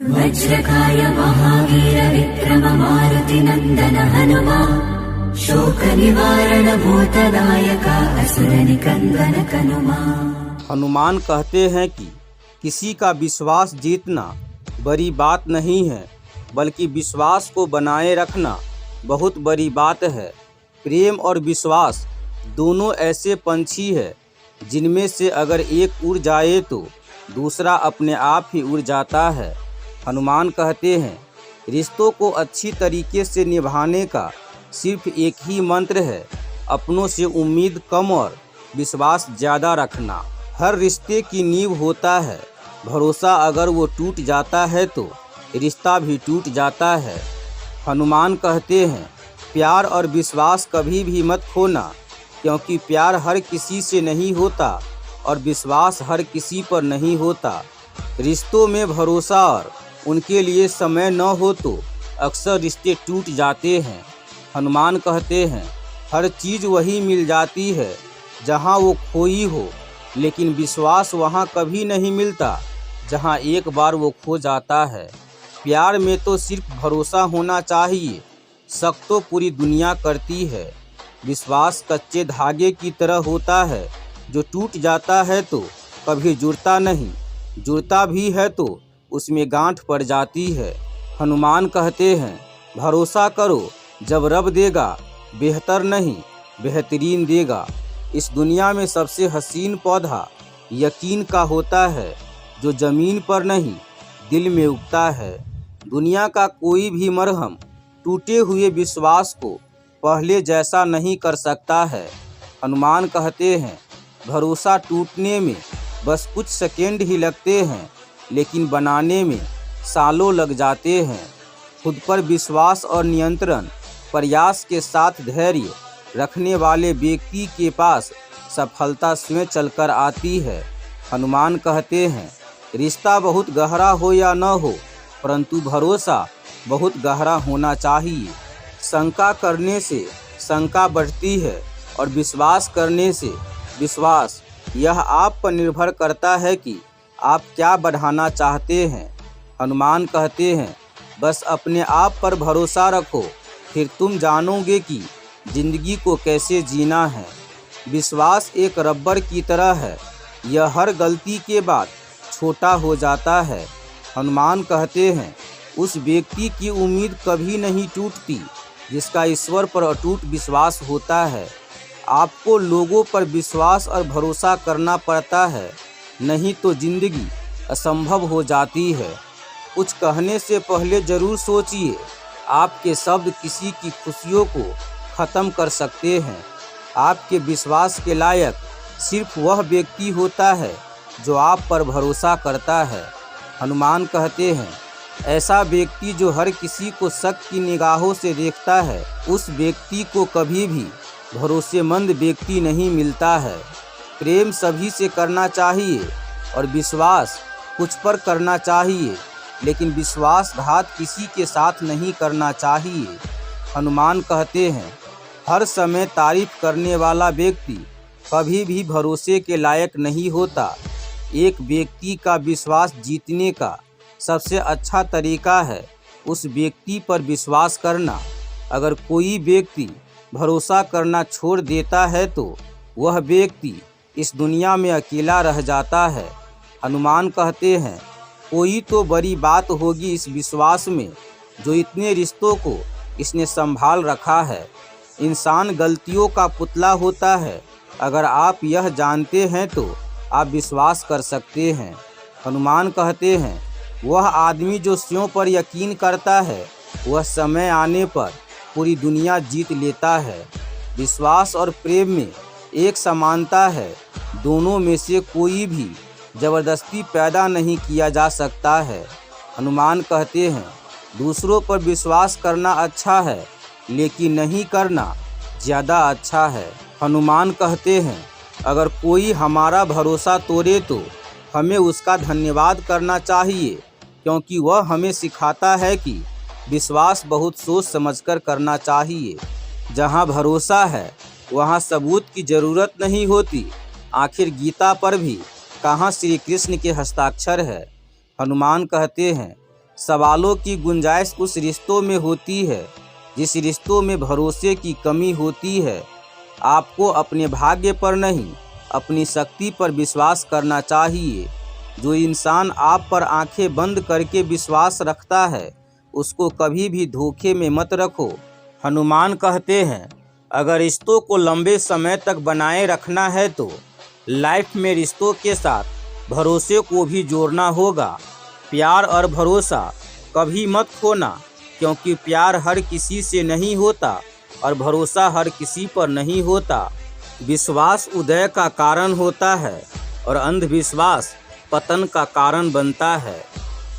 वज्रकाय महावीर विक्रम मारुति नंदन हनुमा शोक निवारण भूतदायक असुर निकंदन कनुमा। हनुमान कहते हैं कि किसी का विश्वास जीतना बड़ी बात नहीं है, बल्कि विश्वास को बनाए रखना बहुत बड़ी बात है। प्रेम और विश्वास दोनों ऐसे पंछी हैं जिनमें से अगर एक उड़ जाए तो दूसरा अपने आप ही उड़ जाता है। हनुमान कहते हैं, रिश्तों को अच्छी तरीके से निभाने का सिर्फ एक ही मंत्र है, अपनों से उम्मीद कम और विश्वास ज़्यादा रखना। हर रिश्ते की नींव होता है भरोसा, अगर वो टूट जाता है तो रिश्ता भी टूट जाता है। हनुमान कहते हैं, प्यार और विश्वास कभी भी मत खोना, क्योंकि प्यार हर किसी से नहीं होता और विश्वास हर किसी पर नहीं होता। रिश्तों में भरोसा और उनके लिए समय न हो तो अक्सर रिश्ते टूट जाते हैं। हनुमान कहते हैं, हर चीज़ वही मिल जाती है जहाँ वो खोई हो, लेकिन विश्वास वहाँ कभी नहीं मिलता जहाँ एक बार वो खो जाता है। प्यार में तो सिर्फ भरोसा होना चाहिए, शक तो पूरी दुनिया करती है। विश्वास कच्चे धागे की तरह होता है, जो टूट जाता है तो कभी जुड़ता नहीं, जुड़ता भी है तो उसमें गांठ पड़ जाती है। हनुमान कहते हैं, भरोसा करो, जब रब देगा बेहतर नहीं बेहतरीन देगा। इस दुनिया में सबसे हसीन पौधा यकीन का होता है, जो ज़मीन पर नहीं दिल में उगता है। दुनिया का कोई भी मरहम टूटे हुए विश्वास को पहले जैसा नहीं कर सकता है। हनुमान कहते हैं, भरोसा टूटने में बस कुछ सेकेंड ही लगते हैं, लेकिन बनाने में सालों लग जाते हैं। खुद पर विश्वास और नियंत्रण, प्रयास के साथ धैर्य रखने वाले व्यक्ति के पास सफलता स्वयं चलकर आती है। हनुमान कहते हैं, रिश्ता बहुत गहरा हो या न हो, परंतु भरोसा बहुत गहरा होना चाहिए। शंका करने से शंका बढ़ती है और विश्वास करने से विश्वास। यह आप पर निर्भर करता है कि आप क्या बढ़ाना चाहते हैं। हनुमान कहते हैं, बस अपने आप पर भरोसा रखो, फिर तुम जानोगे कि ज़िंदगी को कैसे जीना है। विश्वास एक रबर की तरह है, यह हर गलती के बाद छोटा हो जाता है। हनुमान कहते हैं, उस व्यक्ति की उम्मीद कभी नहीं टूटती जिसका ईश्वर पर अटूट विश्वास होता है। आपको लोगों पर विश्वास और भरोसा करना पड़ता है, नहीं तो ज़िंदगी असंभव हो जाती है। कुछ कहने से पहले ज़रूर सोचिए, आपके शब्द किसी की खुशियों को ख़त्म कर सकते हैं। आपके विश्वास के लायक सिर्फ वह व्यक्ति होता है जो आप पर भरोसा करता है। हनुमान कहते हैं, ऐसा व्यक्ति जो हर किसी को शक की निगाहों से देखता है, उस व्यक्ति को कभी भी भरोसेमंद व्यक्ति नहीं मिलता है। प्रेम सभी से करना चाहिए और विश्वास कुछ पर करना चाहिए, लेकिन विश्वासघात किसी के साथ नहीं करना चाहिए। हनुमान कहते हैं, हर समय तारीफ करने वाला व्यक्ति कभी भी भरोसे के लायक नहीं होता। एक व्यक्ति का विश्वास जीतने का सबसे अच्छा तरीका है उस व्यक्ति पर विश्वास करना। अगर कोई व्यक्ति भरोसा करना छोड़ देता है तो वह व्यक्ति इस दुनिया में अकेला रह जाता है। हनुमान कहते हैं, कोई तो बड़ी बात होगी इस विश्वास में जो इतने रिश्तों को इसने संभाल रखा है। इंसान गलतियों का पुतला होता है, अगर आप यह जानते हैं तो आप विश्वास कर सकते हैं। हनुमान कहते हैं, वह आदमी जो स्वयं पर यकीन करता है, वह समय आने पर पूरी दुनिया जीत लेता है। विश्वास और प्रेम में एक समानता है, दोनों में से कोई भी ज़बरदस्ती पैदा नहीं किया जा सकता है। हनुमान कहते हैं, दूसरों पर विश्वास करना अच्छा है, लेकिन नहीं करना ज़्यादा अच्छा है। हनुमान कहते हैं, अगर कोई हमारा भरोसा तोड़े तो हमें उसका धन्यवाद करना चाहिए, क्योंकि वह हमें सिखाता है कि विश्वास बहुत सोच समझकर करना चाहिए। जहाँ भरोसा है वहाँ सबूत की ज़रूरत नहीं होती। आखिर गीता पर भी कहाँ श्री कृष्ण के हस्ताक्षर है। हनुमान कहते हैं, सवालों की गुंजाइश उस रिश्तों में होती है जिस रिश्तों में भरोसे की कमी होती है। आपको अपने भाग्य पर नहीं, अपनी शक्ति पर विश्वास करना चाहिए। जो इंसान आप पर आंखें बंद करके विश्वास रखता है, उसको कभी भी धोखे में मत रखो। हनुमान कहते हैं, अगर रिश्तों को लंबे समय तक बनाए रखना है तो लाइफ में रिश्तों के साथ भरोसे को भी जोड़ना होगा। प्यार और भरोसा कभी मत खोना, क्योंकि प्यार हर किसी से नहीं होता और भरोसा हर किसी पर नहीं होता। विश्वास उदय का कारण होता है और अंधविश्वास पतन का कारण बनता है।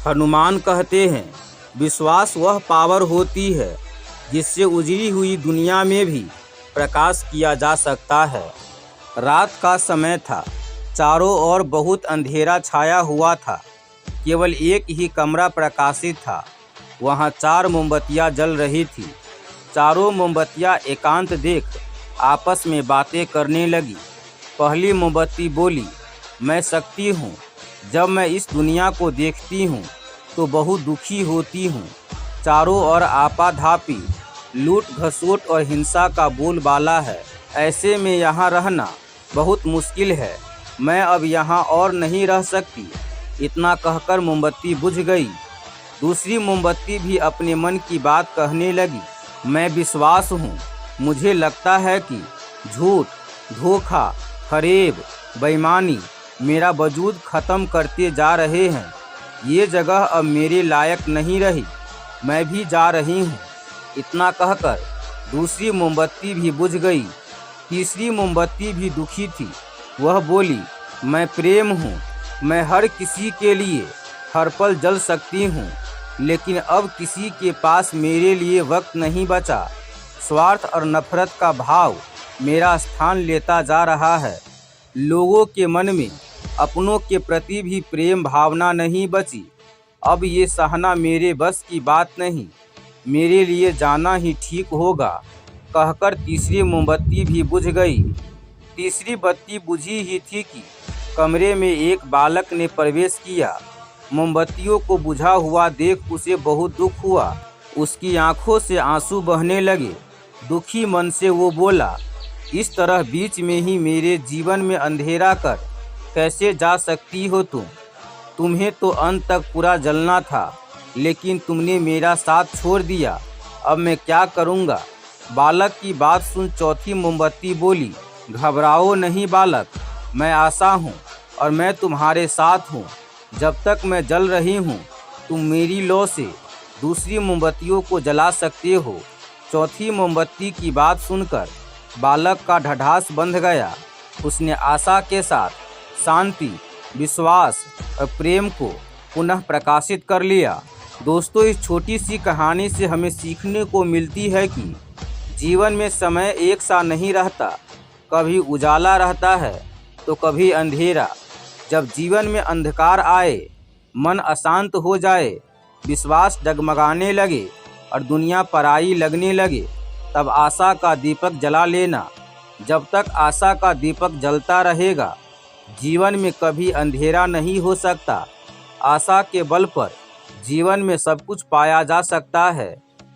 हनुमान कहते हैं, विश्वास वह पावर होती है जिससे उजड़ी हुई दुनिया में भी प्रकाश किया जा सकता है। रात का समय था, चारों ओर बहुत अंधेरा छाया हुआ था। केवल एक ही कमरा प्रकाशित था। वहाँ 4 मोमबत्तियाँ जल रही थी। चारों मोमबत्तियाँ एकांत देख आपस में बातें करने लगी। पहली मोमबत्ती बोली, मैं शक्ति हूँ। जब मैं इस दुनिया को देखती हूँ तो बहुत दुखी होती हूँ। चारों ओर आपाधापी, लूट घसोट और हिंसा का बोलबाला है। ऐसे में यहाँ रहना बहुत मुश्किल है। मैं अब यहाँ और नहीं रह सकती। इतना कहकर मोमबत्ती बुझ गई। दूसरी मोमबत्ती भी अपने मन की बात कहने लगी। मैं विश्वास हूँ। मुझे लगता है कि झूठ, धोखा, फरेब, बेईमानी मेरा वजूद ख़त्म करते जा रहे हैं। ये जगह अब मेरे लायक नहीं रही। मैं भी जा रही हूँ। इतना कहकर दूसरी मोमबत्ती भी बुझ गई। तीसरी मोमबत्ती भी दुखी थी। वह बोली, मैं प्रेम हूँ। मैं हर किसी के लिए हर पल जल सकती हूँ, लेकिन अब किसी के पास मेरे लिए वक्त नहीं बचा। स्वार्थ और नफरत का भाव मेरा स्थान लेता जा रहा है। लोगों के मन में अपनों के प्रति भी प्रेम भावना नहीं बची। अब ये सहना मेरे बस की बात नहीं। मेरे लिए जाना ही ठीक होगा। कहकर तीसरी मोमबत्ती भी बुझ गई। तीसरी बत्ती बुझी ही थी कि कमरे में एक बालक ने प्रवेश किया। मोमबत्तियों को बुझा हुआ देख उसे बहुत दुख हुआ। उसकी आंखों से आंसू बहने लगे। दुखी मन से वो बोला, इस तरह बीच में ही मेरे जीवन में अंधेरा कर कैसे जा सकती हो तुम? तुम्हें तो अंत तक पूरा जलना था, लेकिन तुमने मेरा साथ छोड़ दिया। अब मैं क्या करूँगा? बालक की बात सुन चौथी मोमबत्ती बोली, घबराओ नहीं बालक, मैं आशा हूँ और मैं तुम्हारे साथ हूँ। जब तक मैं जल रही हूँ, तुम मेरी लौ से दूसरी मोमबत्तियों को जला सकते हो। चौथी मोमबत्ती की बात सुनकर बालक का ढठास बंध गया। उसने आशा के साथ शांति, विश्वास और प्रेम को पुनः प्रकाशित कर लिया। दोस्तों, इस छोटी सी कहानी से हमें सीखने को मिलती है कि जीवन में समय एक सा नहीं रहता। कभी उजाला रहता है तो कभी अंधेरा। जब जीवन में अंधकार आए, मन अशांत हो जाए, विश्वास डगमगाने लगे और दुनिया पराई लगने लगे, तब आशा का दीपक जला लेना। जब तक आशा का दीपक जलता रहेगा, जीवन में कभी अंधेरा नहीं हो सकता। आशा के बल पर जीवन में सब कुछ पाया जा सकता है।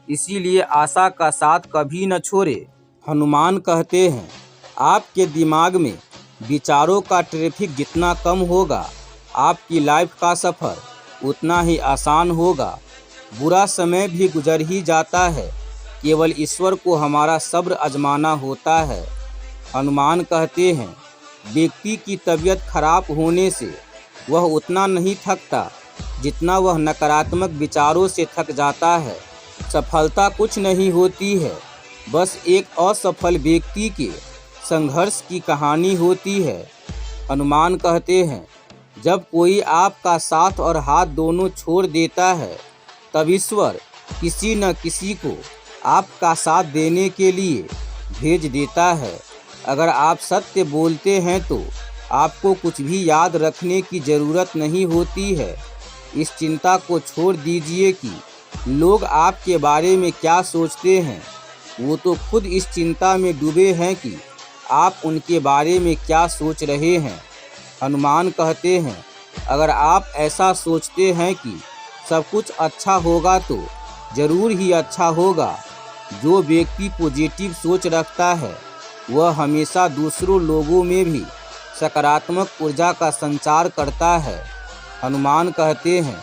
इसीलिए आशा का साथ कभी न छोड़े। हनुमान कहते हैं, आपके दिमाग में विचारों का ट्रैफिक जितना कम होगा, आपकी लाइफ का सफ़र उतना ही आसान होगा। बुरा समय भी गुजर ही जाता है, केवल ईश्वर को हमारा सब्र आजमाना होता है। हनुमान कहते हैं, व्यक्ति की तबीयत खराब होने से वह उतना नहीं थकता जितना वह नकारात्मक विचारों से थक जाता है। सफलता कुछ नहीं होती है, बस एक असफल व्यक्ति के संघर्ष की कहानी होती है। हनुमान कहते हैं, जब कोई आपका साथ और हाथ दोनों छोड़ देता है, तब ईश्वर किसी न किसी को आपका साथ देने के लिए भेज देता है। अगर आप सत्य बोलते हैं तो आपको कुछ भी याद रखने की ज़रूरत नहीं होती है। इस चिंता को छोड़ दीजिए कि लोग आपके बारे में क्या सोचते हैं। वो तो खुद इस चिंता में डूबे हैं कि आप उनके बारे में क्या सोच रहे हैं। हनुमान कहते हैं, अगर आप ऐसा सोचते हैं कि सब कुछ अच्छा होगा तो जरूर ही अच्छा होगा। जो व्यक्ति पॉजिटिव सोच रखता है वह हमेशा दूसरों लोगों में भी सकारात्मक ऊर्जा का संचार करता है। हनुमान कहते हैं,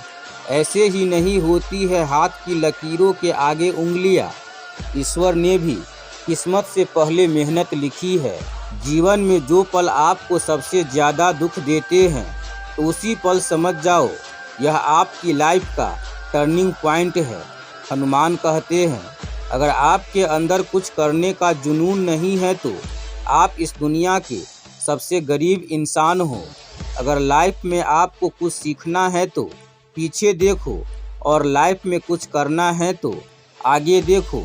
ऐसे ही नहीं होती है हाथ की लकीरों के आगे उंगलियां। ईश्वर ने भी किस्मत से पहले मेहनत लिखी है। जीवन में जो पल आपको सबसे ज़्यादा दुख देते हैं तो उसी पल समझ जाओ यह आपकी लाइफ का टर्निंग पॉइंट है। हनुमान कहते हैं, अगर आपके अंदर कुछ करने का जुनून नहीं है तो आप इस दुनिया के सबसे गरीब इंसान हो। अगर लाइफ में आपको कुछ सीखना है तो पीछे देखो और लाइफ में कुछ करना है तो आगे देखो।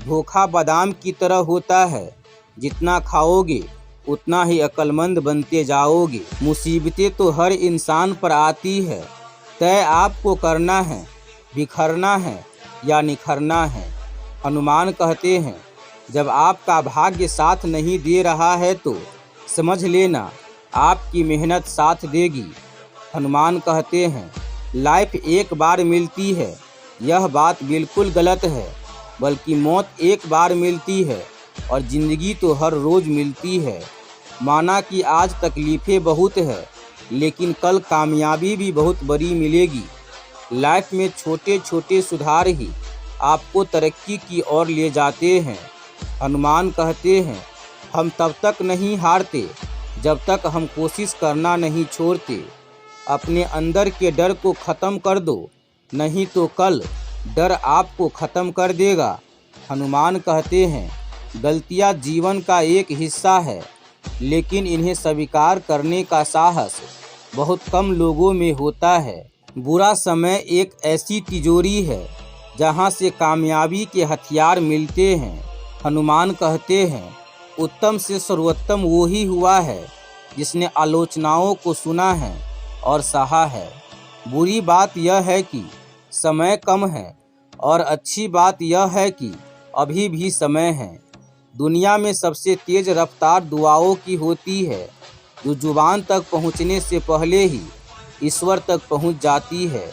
धोखा बादाम की तरह होता है, जितना खाओगे उतना ही अक्लमंद बनते जाओगे। मुसीबतें तो हर इंसान पर आती है, तय आपको करना है बिखरना है या निखरना है। हनुमान कहते हैं, जब आपका भाग्य साथ नहीं दे रहा है तो समझ लेना आपकी मेहनत साथ देगी। हनुमान कहते हैं, लाइफ एक बार मिलती है यह बात बिल्कुल गलत है, बल्कि मौत एक बार मिलती है और ज़िंदगी तो हर रोज़ मिलती है। माना कि आज तकलीफ़ें बहुत है लेकिन कल कामयाबी भी बहुत बड़ी मिलेगी। लाइफ में छोटे छोटे सुधार ही आपको तरक्की की ओर ले जाते हैं। हनुमान कहते हैं, हम तब तक नहीं हारते जब तक हम कोशिश करना नहीं छोड़ते। अपने अंदर के डर को ख़त्म कर दो, नहीं तो कल डर आपको ख़त्म कर देगा। हनुमान कहते हैं, गलतियां जीवन का एक हिस्सा है, लेकिन इन्हें स्वीकार करने का साहस बहुत कम लोगों में होता है। बुरा समय एक ऐसी तिजोरी है जहां से कामयाबी के हथियार मिलते हैं। हनुमान कहते हैं, उत्तम से सर्वोत्तम वो ही हुआ है जिसने आलोचनाओं को सुना है और सहा है। बुरी बात यह है कि समय कम है और अच्छी बात यह है कि अभी भी समय है। दुनिया में सबसे तेज रफ्तार दुआओं की होती है, जो जुबान तक पहुँचने से पहले ही ईश्वर तक पहुँच जाती है।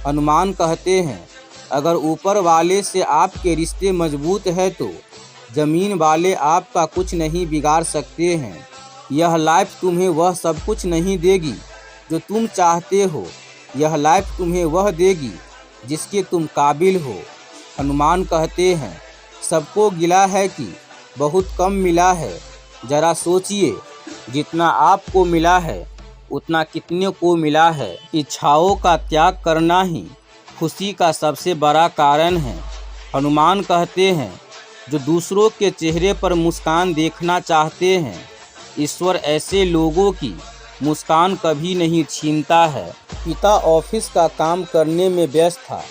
हनुमान कहते हैं, अगर ऊपर वाले से आपके रिश्ते मजबूत है तो ज़मीन वाले आपका कुछ नहीं बिगाड़ सकते हैं। यह लाइफ तुम्हें वह सब कुछ नहीं देगी जो तुम चाहते हो, यह लाइफ तुम्हें वह देगी जिसके तुम काबिल हो। हनुमान कहते हैं, सबको गिला है कि बहुत कम मिला है। जरा सोचिए, जितना आपको मिला है उतना कितने को मिला है। इच्छाओं का त्याग करना ही खुशी का सबसे बड़ा कारण है। हनुमान कहते हैं, जो दूसरों के चेहरे पर मुस्कान देखना चाहते हैं, ईश्वर ऐसे लोगों की मुस्कान कभी नहीं छीनता है। पिता ऑफिस का काम करने में व्यस्त था।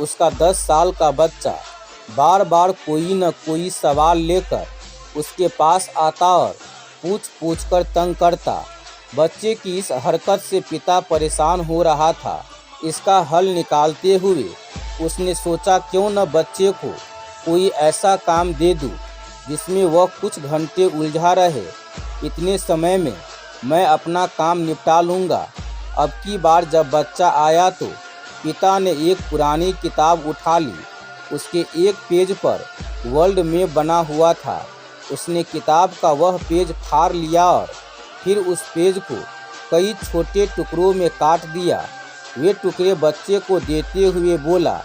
उसका 10 साल का बच्चा बार बार कोई न कोई सवाल लेकर उसके पास आता और पूछ पूछ कर तंग करता। बच्चे की इस हरकत से पिता परेशान हो रहा था। इसका हल निकालते हुए उसने सोचा, क्यों न बच्चे को कोई ऐसा काम दे दूं जिसमें वह कुछ घंटे उलझा रहे। इतने समय में मैं अपना काम निपटा लूँगा। अब की बार जब बच्चा आया तो पिता ने एक पुरानी किताब उठा ली। उसके एक पेज पर वर्ल्ड मैप बना हुआ था। उसने किताब का वह पेज फाड़ लिया और फिर उस पेज को कई छोटे टुकड़ों में काट दिया। वे टुकड़े बच्चे को देते हुए बोला,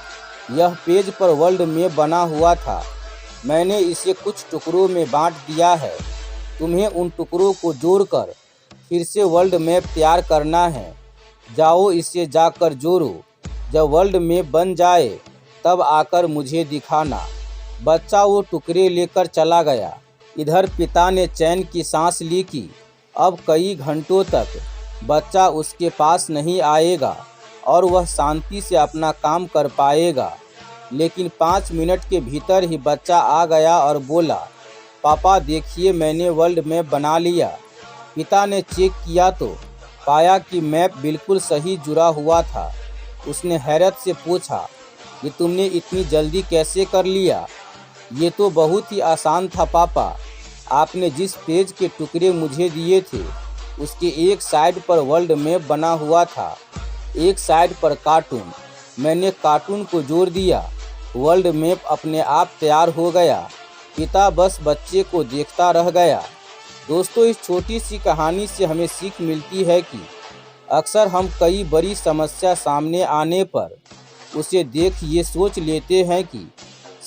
यह पेज पर वर्ल्ड मैप बना हुआ था, मैंने इसे कुछ टुकड़ों में बांट दिया है। तुम्हें उन टुकड़ों को जोड़कर फिर से वर्ल्ड मैप तैयार करना है। जाओ इसे जाकर जोड़ो। जब वर्ल्ड मैप बन जाए तब आकर मुझे दिखाना। बच्चा वो टुकड़े लेकर चला गया। इधर पिता ने चैन की सांस ली कि अब कई घंटों तक बच्चा उसके पास नहीं आएगा और वह शांति से अपना काम कर पाएगा। लेकिन 5 मिनट के भीतर ही बच्चा आ गया और बोला, पापा देखिए मैंने वर्ल्ड मैप बना लिया। पिता ने चेक किया तो पाया कि मैप बिल्कुल सही जुड़ा हुआ था। उसने हैरत से पूछा, ये तुमने इतनी जल्दी कैसे कर लिया? ये तो बहुत ही आसान था पापा। आपने जिस पेज के टुकड़े मुझे दिए थे उसके एक साइड पर वर्ल्ड मैप बना हुआ था, एक साइड पर कार्टून। मैंने कार्टून को जोड़ दिया। वर्ल्ड मैप अपने आप तैयार हो गया। पिता बस बच्चे को देखता रह गया। दोस्तों, इस छोटी सी कहानी से हमें सीख मिलती है कि अक्सर हम कई बड़ी समस्या सामने आने पर उसे देख ये सोच लेते हैं कि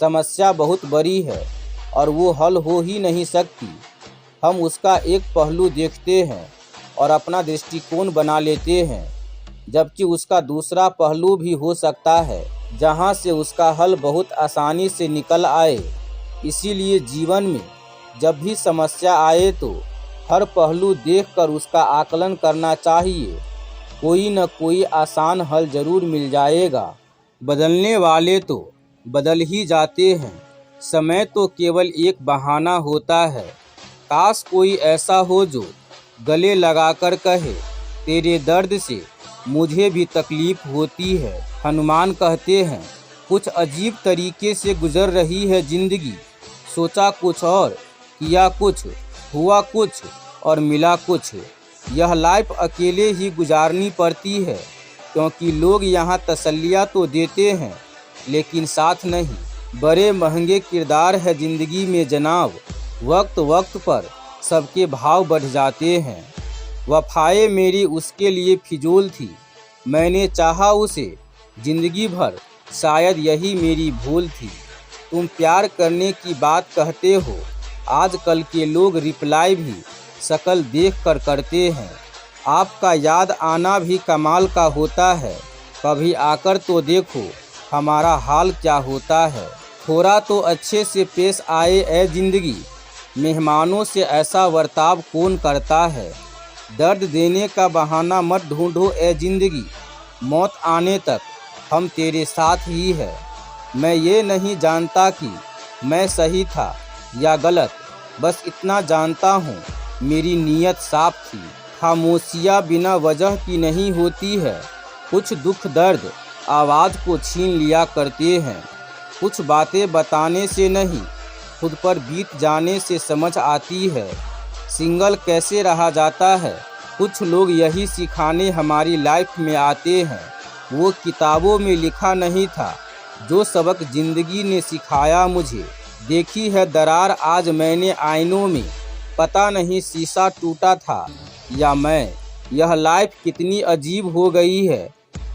समस्या बहुत बड़ी है और वो हल हो ही नहीं सकती। हम उसका एक पहलू देखते हैं और अपना दृष्टिकोण बना लेते हैं, जबकि उसका दूसरा पहलू भी हो सकता है जहां से उसका हल बहुत आसानी से निकल आए। इसीलिए जीवन में जब भी समस्या आए तो हर पहलू देखकर उसका आकलन करना चाहिए। कोई न कोई आसान हल जरूर मिल जाएगा। बदलने वाले तो बदल ही जाते हैं। समय तो केवल एक बहाना होता है। काश कोई ऐसा हो जो गले लगाकर कहे, तेरे दर्द से मुझे भी तकलीफ होती है। हनुमान कहते हैं, कुछ अजीब तरीके से गुजर रही है जिंदगी। सोचा कुछ और किया कुछ, हुआ कुछ और मिला कुछ। यह लाइफ अकेले ही गुजारनी पड़ती है, क्योंकि लोग यहाँ तसल्लियाँ तो देते हैं लेकिन साथ नहीं। बड़े महंगे किरदार है ज़िंदगी में जनाब। वक्त वक्त पर सबके भाव बढ़ जाते हैं। वफ़ाएं मेरी उसके लिए फिजूल थी। मैंने चाहा उसे ज़िंदगी भर, शायद यही मेरी भूल थी। तुम प्यार करने की बात कहते हो, आजकल के लोग रिप्लाई भी शक्ल देखकर करते हैं। आपका याद आना भी कमाल का होता है। कभी आकर तो देखो हमारा हाल क्या होता है। थोड़ा तो अच्छे से पेश आए ए जिंदगी, मेहमानों से ऐसा बर्ताव कौन करता है। दर्द देने का बहाना मत ढूंढो ए जिंदगी, मौत आने तक हम तेरे साथ ही है। मैं ये नहीं जानता कि मैं सही था या गलत, बस इतना जानता हूँ मेरी नीयत साफ थी। खामोशियाँ बिना वजह की नहीं होती है। कुछ दुख दर्द आवाज़ को छीन लिया करते हैं। कुछ बातें बताने से नहीं, खुद पर बीत जाने से समझ आती है। सिंगल कैसे रहा जाता है, कुछ लोग यही सिखाने हमारी लाइफ में आते हैं। वो किताबों में लिखा नहीं था जो सबक ज़िंदगी ने सिखाया मुझे। देखी है दरार आज मैंने आईनों में, पता नहीं शीशा टूटा था या मैं। यह लाइफ कितनी अजीब हो गई है।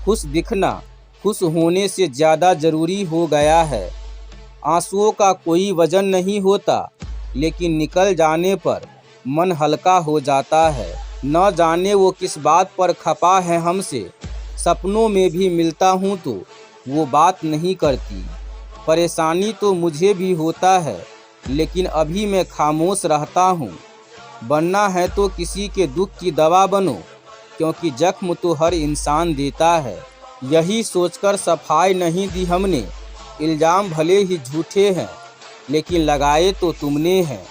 खुश दिखना खुश होने से ज़्यादा ज़रूरी हो गया है। आंसुओं का कोई वजन नहीं होता, लेकिन निकल जाने पर मन हल्का हो जाता है। न जाने वो किस बात पर खपा है हमसे। सपनों में भी मिलता हूँ तो वो बात नहीं करती। परेशानी तो मुझे भी होता है, लेकिन अभी मैं खामोश रहता हूँ। बनना है तो किसी के दुख की दवा बनो, क्योंकि जख्म तो हर इंसान देता है। यही सोचकर सफाई नहीं दी हमने। इल्ज़ाम भले ही झूठे हैं, लेकिन लगाए तो तुमने हैं।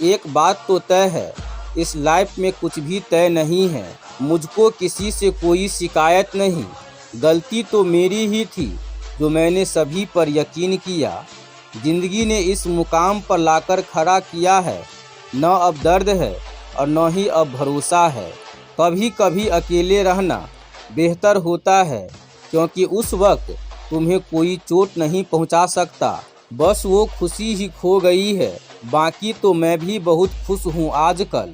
एक बात तो तय है, इस लाइफ में कुछ भी तय नहीं है। मुझको किसी से कोई शिकायत नहीं। गलती तो मेरी ही थी जो मैंने सभी पर यकीन किया। ज़िंदगी ने इस मुकाम पर लाकर खड़ा किया है। न अब दर्द है और न ही अब भरोसा है। कभी कभी अकेले रहना बेहतर होता है, क्योंकि उस वक्त तुम्हें कोई चोट नहीं पहुंचा सकता। बस वो खुशी ही खो गई है। बाकी तो मैं भी बहुत खुश हूँ आजकल।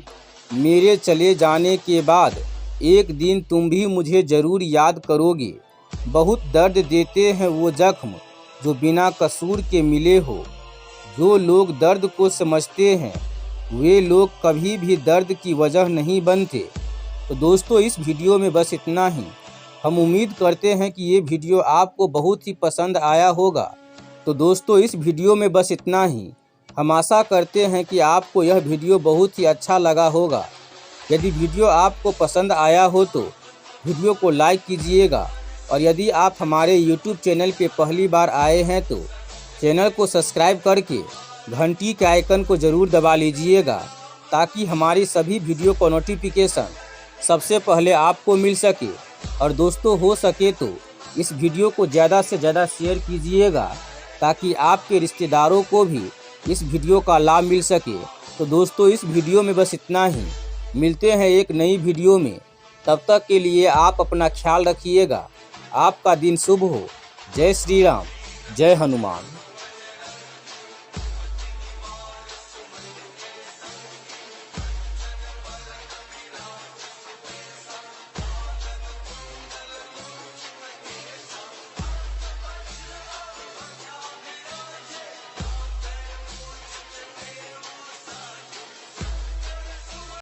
मेरे चले जाने के बाद एक दिन तुम भी मुझे ज़रूर याद करोगे। बहुत दर्द देते हैं वो जख्म जो बिना कसूर के मिले हो। जो लोग दर्द को समझते हैं वे लोग कभी भी दर्द की वजह नहीं बनते। तो दोस्तों, इस वीडियो में बस इतना ही। हम उम्मीद करते हैं कि ये वीडियो आपको बहुत ही पसंद आया होगा। तो दोस्तों, इस वीडियो में बस इतना ही। हम आशा करते हैं कि आपको यह वीडियो बहुत ही अच्छा लगा होगा। यदि वीडियो आपको पसंद आया हो तो वीडियो को लाइक कीजिएगा, और यदि आप हमारे YouTube चैनल पे पहली बार आए हैं तो चैनल को सब्सक्राइब करके घंटी के आइकन को ज़रूर दबा लीजिएगा, ताकि हमारी सभी वीडियो का नोटिफिकेशन सबसे पहले आपको मिल सके। और दोस्तों, हो सके तो इस वीडियो को ज़्यादा से ज़्यादा शेयर कीजिएगा, ताकि आपके रिश्तेदारों को भी इस वीडियो का लाभ मिल सके। तो दोस्तों, इस वीडियो में बस इतना ही। मिलते हैं एक नई वीडियो में। तब तक के लिए आप अपना ख्याल रखिएगा। आपका दिन शुभ हो। जय श्री राम, जय हनुमान।